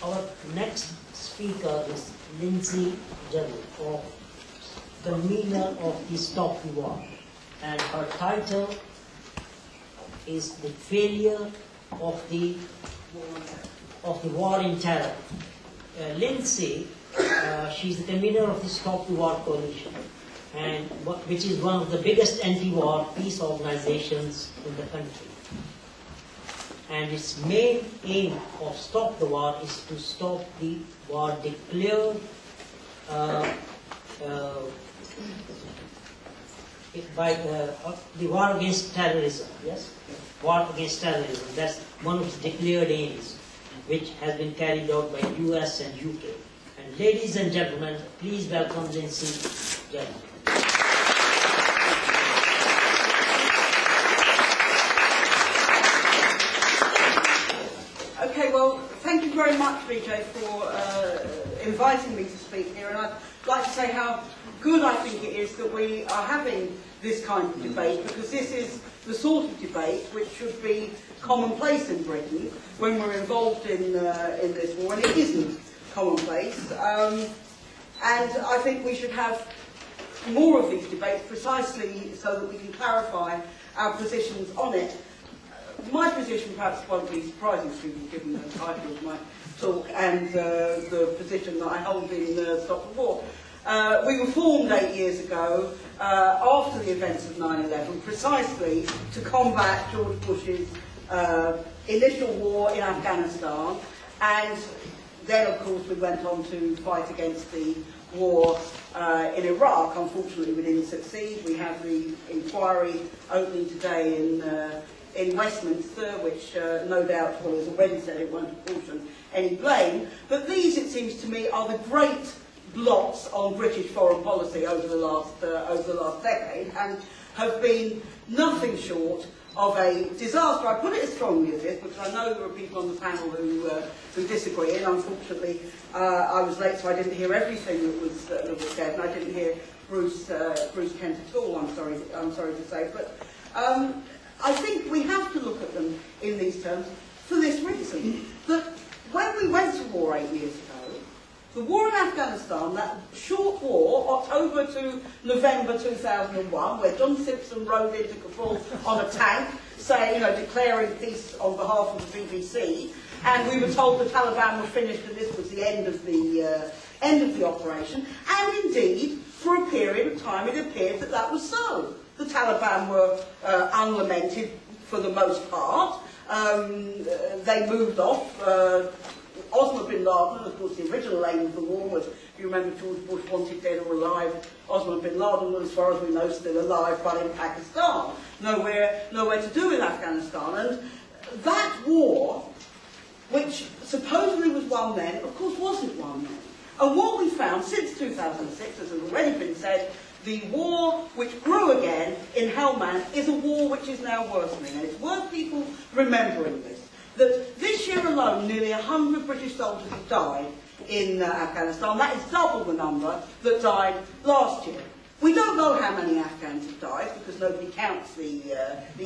Our next speaker is Lindsay Jarrell, convener of the Stop the War, and her title is The Failure of the War in Terror. Lindsay, she's the convener of the Stop the War Coalition, and which is one of the biggest anti-war peace organizations in the country. And its main aim of Stop the War is to stop the war declared by the war against terrorism. Yes, war against terrorism. That's one of its declared aims, which has been carried out by US and UK. And ladies and gentlemen, please welcome Lindsay Jarrell. Okay, well, thank you very much, Vijay, for inviting me to speak here. And I'd like to say how good I think it is that we are having this kind of debate, because this is the sort of debate which should be commonplace in Britain when we're involved in this war, and it isn't commonplace. And I think we should have more of these debates precisely so that we can clarify our positions on it. My position perhaps won't be surprising to you, given the title of my talk and the position that I hold in Stop the War. We were formed 8 years ago after the events of 9/11, precisely to combat George Bush's initial war in Afghanistan, and then of course we went on to fight against the war in Iraq. Unfortunately we didn't succeed. We have the inquiry opening today in Westminster, which no doubt, well, as already said, it won't apportion any blame. But these, it seems to me, are the great blots on British foreign policy over the last decade, and have been nothing short of a disaster. I put it as strongly as this because I know there are people on the panel who disagree, and unfortunately I was late, so I didn't hear everything that was said, and I didn't hear Bruce Kent at all. I'm sorry to say, but. I think we have to look at them in these terms for this reason, that when we went to war 8 years ago, the war in Afghanistan, that short war, October to November 2001, where John Simpson rode into Kabul on a tank, declaring peace on behalf of the BBC, and we were told the Taliban were finished and this was the end of the operation, and indeed, for a period of time, it appeared that that was so. The Taliban were unlamented for the most part. They moved off. Osama bin Laden, of course, the original aim of the war was, if you remember, George Bush wanted dead or alive. Osama bin Laden was, as far as we know, still alive, but in Pakistan. Nowhere to do with Afghanistan. And that war, which supposedly was won then, of course wasn't won then. And what we found since 2006, as has already been said, the war which grew again in Helmand is a war which is now worsening, and it's worth people remembering this. That this year alone, nearly 100 British soldiers have died in Afghanistan. That is double the number that died last year. We don't know how many Afghans have died because nobody counts the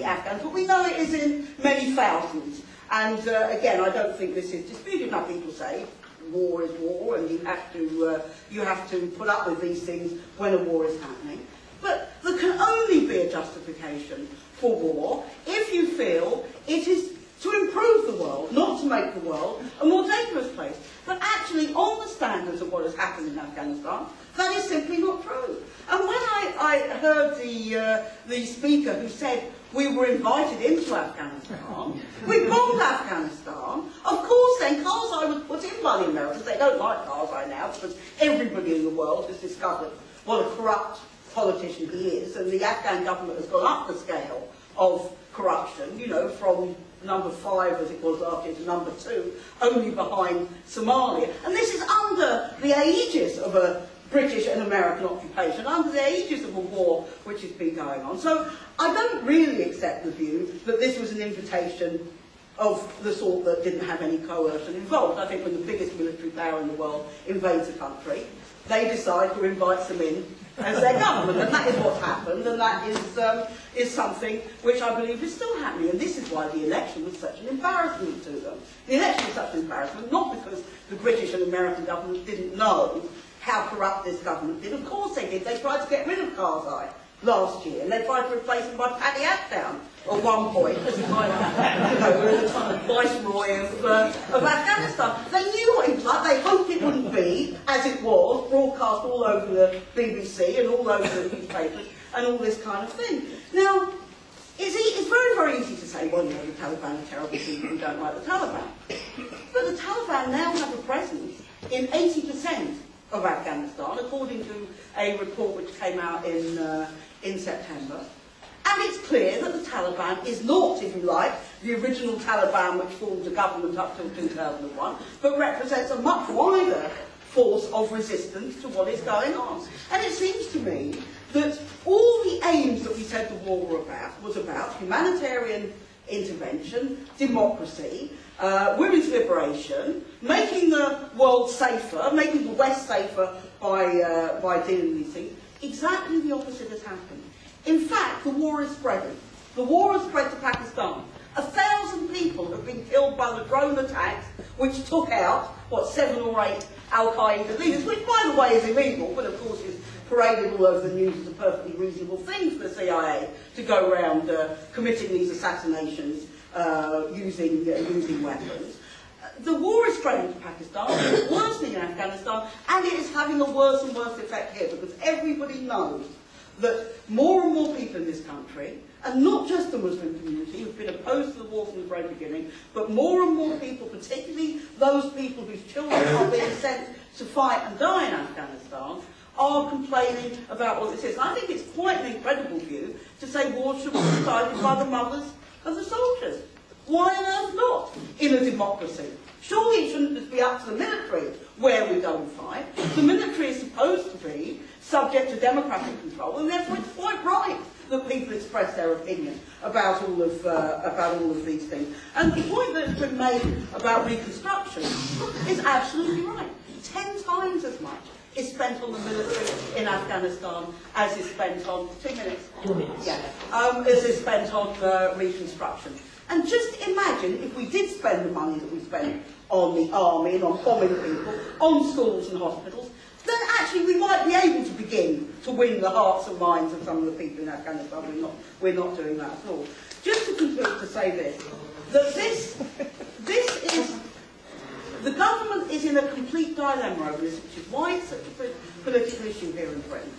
Afghans, but we know it is in many thousands. And again, I don't think this is disputed. Now people say war is war, and you have to put up with these things when a war is happening. But there can only be a justification for war if you feel it is to improve the world, not to make the world a more dangerous place. But actually, on the standards of what has happened in Afghanistan, that is simply not true. And when I heard the speaker who said we were invited into Afghanistan, we bombed Afghanistan, of course then Karzai was put in by the Americans. They don't like Karzai now because everybody in the world has discovered what a corrupt politician he is, and the Afghan government has gone up the scale of corruption, from number 5 as it was last year to number 2, only behind Somalia. And this is under the aegis of a British and American occupation, under the aegis of a war which has been going on. So I don't really accept the view that this was an invitation of the sort that didn't have any coercion involved. I think when the biggest military power in the world invades a country, they decide who invites them in as their government, and that is what's happened, and that is something which I believe is still happening, and this is why the election was such an embarrassment to them. The election was such an embarrassment, not because the British and American governments didn't know how corrupt this government did. Of course they did. They tried to get rid of Karzai last year, and they tried to replace him by Paddy Ashdown at one point, as the viceroy of Afghanistan. They knew what he was like. They hoped it wouldn't be, as it was, broadcast all over the BBC and all over the newspapers and all this kind of thing. Now, it's very, very easy to say, well, you know, the Taliban are terrible people who don't like the Taliban. But the Taliban now have a presence in 80% of Afghanistan, according to a report which came out in September. And it's clear that the Taliban is not, if you like, the original Taliban which formed the government up till 2001, but represents a much wider force of resistance to what is going on. And it seems to me that all the aims that we said the war was about humanitarian intervention, democracy, women's liberation, making the world safer, making the West safer by dealing with these things, exactly the opposite has happened. In fact, the war is spreading. The war has spread to Pakistan. 1,000 people have been killed by the drone attacks which took out, 7 or 8 Al-Qaeda leaders, which, by the way, is illegal, but of course is paraded all over the news as a perfectly reasonable thing for the CIA to go around committing these assassinations using weapons. The war is spreading to Pakistan, it's worsening in Afghanistan, and it is having a worse and worse effect here, because everybody knows that more and more people in this country, and not just the Muslim community who've been opposed to the war from the very beginning, but more and more people, particularly those people whose children are being sent to fight and die in Afghanistan, are complaining about what this is. And I think it's quite an incredible view to say war should be decided by the mothers of the soldiers. Why on earth not in a democracy? Surely it shouldn't just be up to the military where we go and fight. The military is supposed to be subject to democratic control, and therefore it's quite right that people express their opinion about all of these things. And the point that's been made about reconstruction is absolutely right. 10 times as much is spent on the military in Afghanistan as is spent on 2 minutes. 2 minutes. Yeah, as is spent on reconstruction. And just imagine if we did spend the money that we spent on the army and on bombing people, on schools and hospitals, then actually we might be able to begin to win the hearts and minds of some of the people in Afghanistan. We're not doing that at all. Just to conclude, to say this, that this is, the government is in a complete dilemma over this, which is why it's such a political issue here in Britain.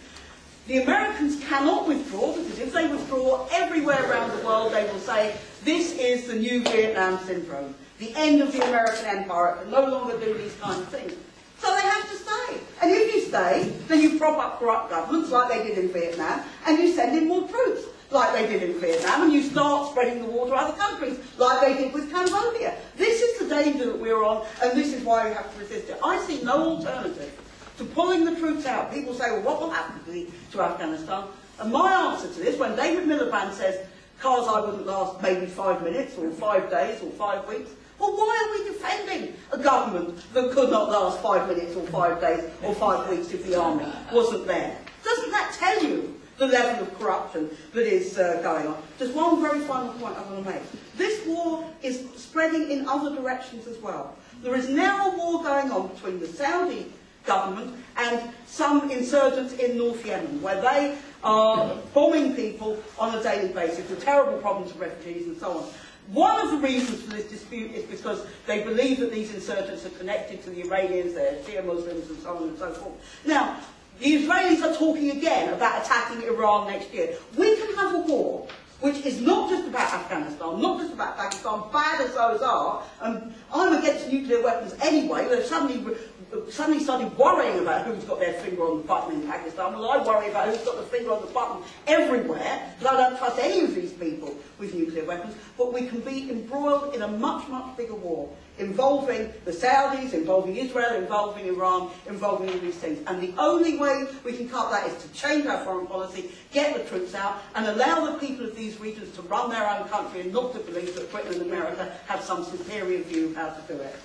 The Americans cannot withdraw, because if they withdraw everywhere around the world, they will say, this is the new Vietnam syndrome, the end of the American empire, it can no longer do these kinds of things. So they have to stay. And if you stay, then you prop up corrupt governments like they did in Vietnam, and you send in more troops like they did in Vietnam, and you start spreading the war to other countries like they did with Cambodia. This is the danger that we're on, and this is why we have to resist it. I see no alternative to pulling the troops out. People say, well, what will happen to Afghanistan? And my answer to this, when David Miliband says Karzai wouldn't last maybe 5 minutes, or 5 days, or 5 weeks, well, why are we defending a government that could not last 5 minutes or 5 days or 5 weeks if the army wasn't there? Doesn't that tell you the level of corruption that is going on? Just one very final point I want to make. This war is spreading in other directions as well. There is now a war going on between the Saudi government and some insurgents in North Yemen, where they are bombing people on a daily basis, with terrible problems of refugees and so on. One of the reasons for this dispute is because they believe that these insurgents are connected to the Iranians, they're Shia Muslims and so on and so forth. Now, the Israelis are talking again about attacking Iran next year. We can have a war which is not just about Afghanistan, not just about Pakistan, bad as those are, and I'm against nuclear weapons anyway. They've suddenly started worrying about who's got their finger on the button in Pakistan. Well, I worry about who's got the finger on the button everywhere, because I don't trust any of these people with nuclear weapons. But we can be embroiled in a much, much bigger war involving the Saudis, involving Israel, involving Iran, involving all these things. And the only way we can cut that is to change our foreign policy, get the troops out, and allow the people of these regions to run their own country and not to believe that Britain and America have some superior view of how to do it.